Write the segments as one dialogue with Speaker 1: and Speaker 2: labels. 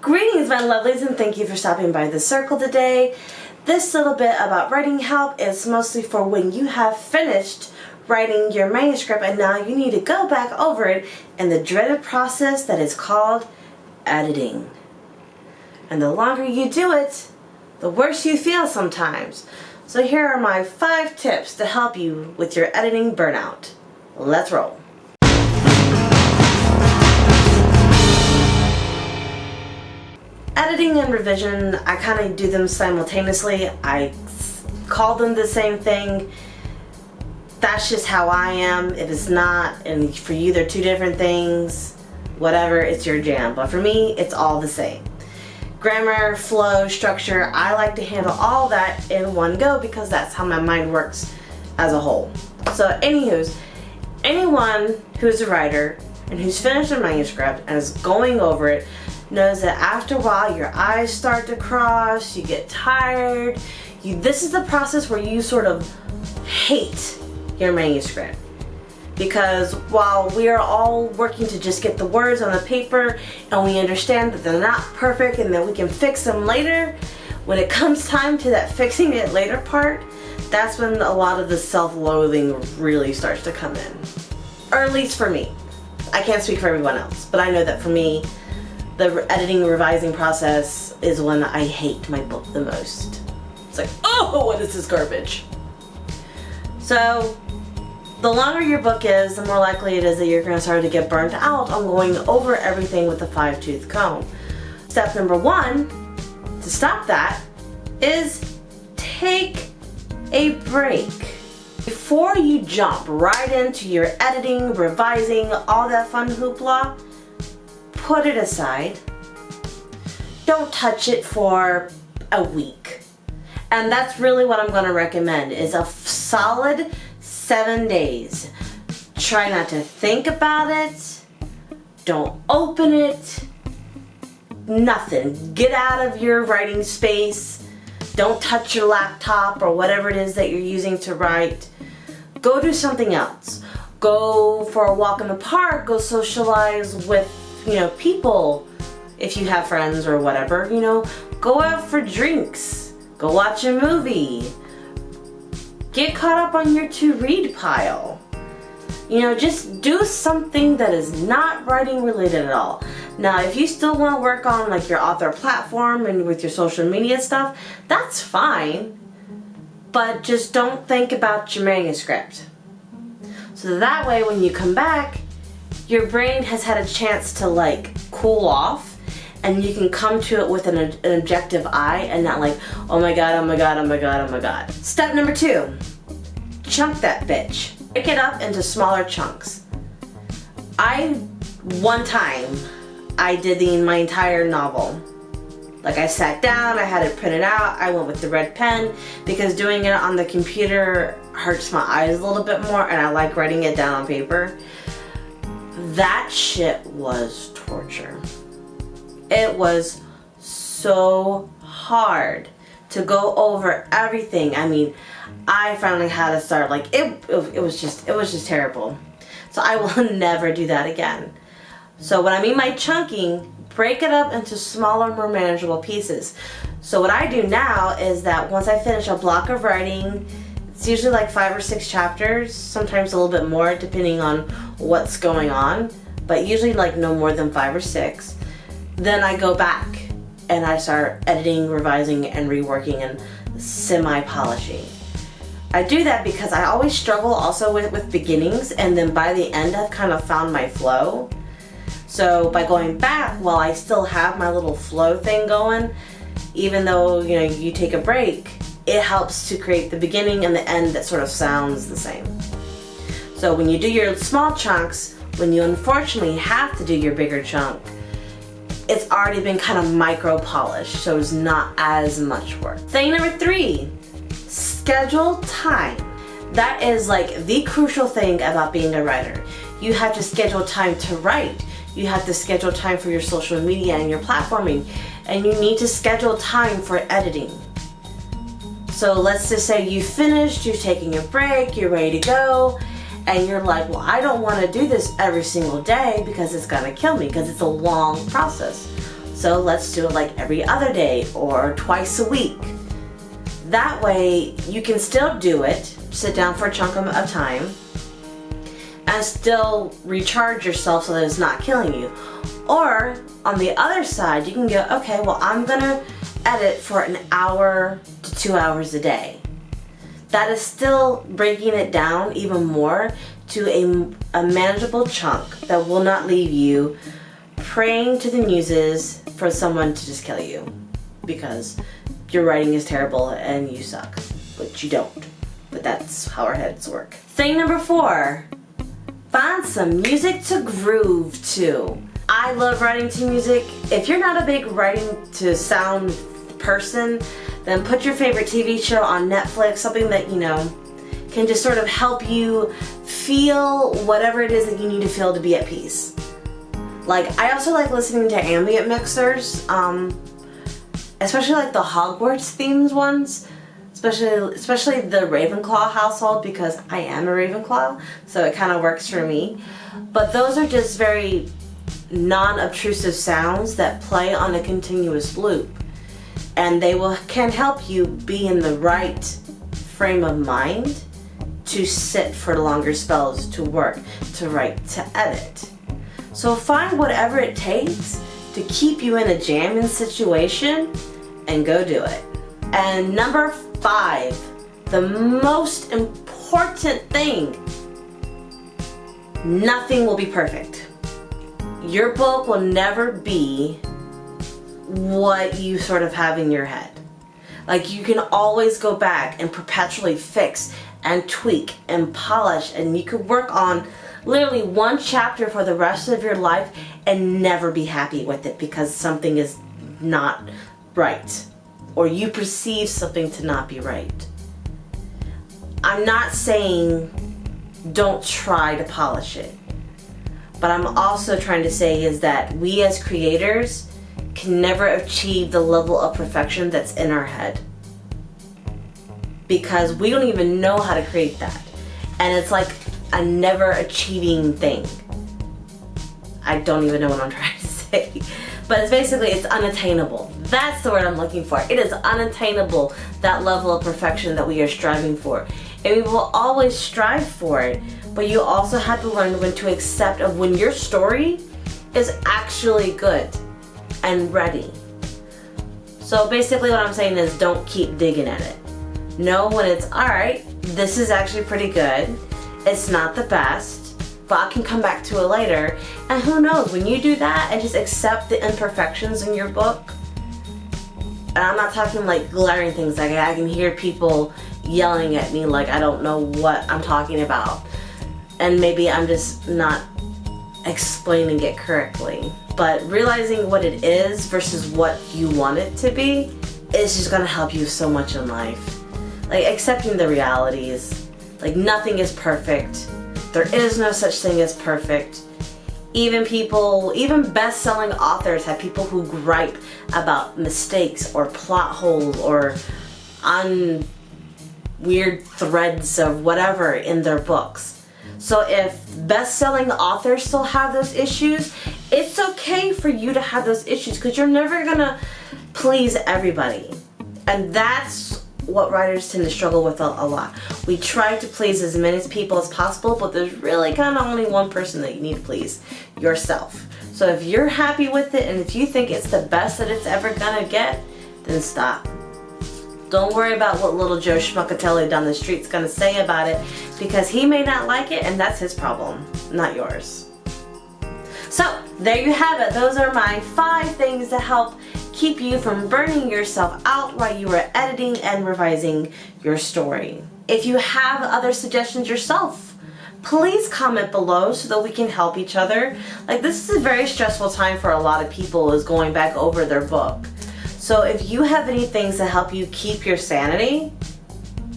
Speaker 1: Greetings, my lovelies, and thank you for stopping by the circle today. This little bit about writing help is mostly for when you have finished writing your manuscript and now you need to go back over it in the dreaded process that is called editing. And the longer you do it, the worse you feel sometimes. So here are my 5 tips to help you with your editing burnout. Let's roll. Editing and revision, I kind of do them simultaneously. I call them the same thing. That's just how I am. If it's not, and for you they're 2 different things, whatever, it's your jam. But for me, it's all the same. Grammar, flow, structure, I like to handle all that in one go because that's how my mind works as a whole. So anywho's, anyone who's a writer and who's finished a manuscript and is going over it knows that after a while your eyes start to cross, you get tired. This is the process where you sort of hate your manuscript. Because while we are all working to just get the words on the paper and we understand that they're not perfect and that we can fix them later, when it comes time to that fixing it later part, that's when a lot of the self-loathing really starts to come in. Or at least for me. I can't speak for everyone else, but I know that for me, the editing and revising process is when I hate my book the most. It's like, oh, what is this garbage? So, the longer your book is, the more likely it is that you're going to start to get burnt out on going over everything with a 5-tooth comb. Step number 1, to stop that, is take a break. Before you jump right into your editing, revising, all that fun hoopla, put it aside. Don't touch it for a week. And that's really what I'm going to recommend, is a solid 7 days. Try not to think about it. Don't open it. Nothing. Get out of your writing space. Don't touch your laptop or whatever it is that you're using to write. Go do something else. Go for a walk in the park. Go socialize with people, if you have friends or whatever, go out for drinks, go watch a movie, get caught up on your to-read pile. Just do something that is not writing related at all. Now, if you still want to work on like your author platform and with your social media stuff, that's fine, but just don't think about your manuscript. So that way when you come back, your brain has had a chance to cool off and you can come to it with an objective eye and not like, oh my god, oh my god, oh my god, oh my god. Step number 2, chunk that bitch. Break it up into smaller chunks. One time, I did my entire novel. I sat down, I had it printed out, I went with the red pen because doing it on the computer hurts my eyes a little bit more and I like writing it down on paper. That shit was torture. It was so hard to go over everything. I mean, I finally had to start it was just terrible. So I will never do that again. So when I mean by chunking, break it up into smaller, more manageable pieces. So what I do now is that once I finish a block of writing, it's usually 5 or 6 chapters, sometimes a little bit more depending on what's going on, but usually no more than 5 or 6. Then I go back and I start editing, revising, and reworking and semi-polishing. I do that because I always struggle also with beginnings, and then by the end I've kind of found my flow. So by going back while I still have my little flow thing going, even though you take a break, it helps to create the beginning and the end that sort of sounds the same. So when you do your small chunks, when you unfortunately have to do your bigger chunk, it's already been kind of micro polished, so it's not as much work. Thing number 3, schedule time. That is the crucial thing about being a writer. You have to schedule time to write. You have to schedule time for your social media and your platforming, and you need to schedule time for editing. So let's just say you finished, you're taking a break, you're ready to go, and you're like, well, I don't want to do this every single day because it's gonna kill me, because it's a long process. So let's do it like every other day or twice a week. That way you can still do it, sit down for a chunk of time, and still recharge yourself so that it's not killing you. Or on the other side, you can go, okay, well, I'm gonna edit for an hour to 2 hours a day. That is still breaking it down even more to a manageable chunk that will not leave you praying to the muses for someone to just kill you because your writing is terrible and you suck, but you don't. But that's how our heads work. Thing number 4, find some music to groove to. I love writing to music. If you're not a big writing to sound person, then put your favorite TV show on Netflix, something that, you know, can just sort of help you feel whatever it is that you need to feel to be at peace. Like, I also like listening to ambient mixers, especially like the Hogwarts themed ones, especially the Ravenclaw household, because I am a Ravenclaw, so it kind of works for me. But those are just very non-obtrusive sounds that play on a continuous loop, and they can help you be in the right frame of mind to sit for longer spells, to work, to write, to edit. So find whatever it takes to keep you in a jamming situation and go do it. And number 5, the most important thing, nothing will be perfect. Your book will never be what you sort of have in your head. Like, you can always go back and perpetually fix and tweak and polish, and you could work on literally one chapter for the rest of your life and never be happy with it because something is not right, or you perceive something to not be right. I'm not saying don't try to polish it, but I'm also trying to say is that we as creators can never achieve the level of perfection that's in our head, because we don't even know how to create that, and it's like a never achieving thing. I don't even know what I'm trying to say, but it's basically, it's unattainable. That's the word I'm looking for. It is unattainable, that level of perfection that we are striving for, and we will always strive for it. But you also have to learn when to accept of when your story is actually good and ready. So basically what I'm saying is, don't keep digging at it. Know when it's, alright, this is actually pretty good. It's not the best, but I can come back to it later. And who knows, when you do that and just accept the imperfections in your book, and I'm not talking like glaring things, like I can hear people yelling at me like I don't know what I'm talking about, and maybe I'm just not explaining it correctly. But realizing what it is versus what you want it to be is just gonna help you so much in life. Like, accepting the realities. Like, nothing is perfect. There is no such thing as perfect. Even best-selling authors have people who gripe about mistakes or plot holes or weird threads of whatever in their books. So if best-selling authors still have those issues, it's okay for you to have those issues, because you're never gonna please everybody. And that's what writers tend to struggle with a lot. We try to please as many people as possible, but there's really kind of only one person that you need to please: yourself. So if you're happy with it, and if you think it's the best that it's ever gonna get, then stop. Don't worry about what little Joe Schmuckatelli down the street's gonna say about it, because he may not like it, and that's his problem, not yours. So there you have it. Those are my 5 things to help keep you from burning yourself out while you are editing and revising your story. If you have other suggestions yourself, please comment below so that we can help each other. Like, this is a very stressful time for a lot of people, is going back over their book. So if you have any things that help you keep your sanity,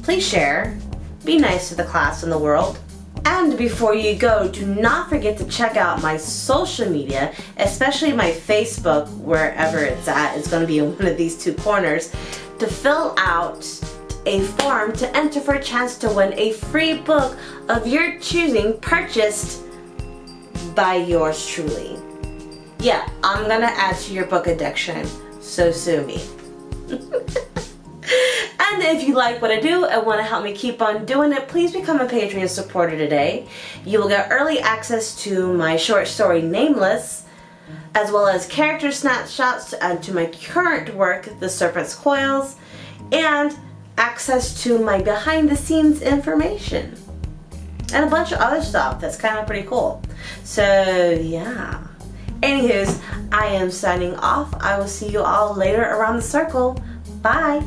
Speaker 1: please share. Be nice to the class and the world. And before you go, do not forget to check out my social media, especially my Facebook, wherever it's at. It's going to be in one of these 2 corners, to fill out a form to enter for a chance to win a free book of your choosing, purchased by yours truly. Yeah, I'm gonna add to your book addiction, so sue me. And if you like what I do and want to help me keep on doing it, please become a Patreon supporter today. You will get early access to my short story Nameless, as well as character snapshots to my current work, The Serpent's Coils, and access to my behind the scenes information. And a bunch of other stuff that's kind of pretty cool. So yeah. Anywho's, I am signing off. I will see you all later around the circle. Bye.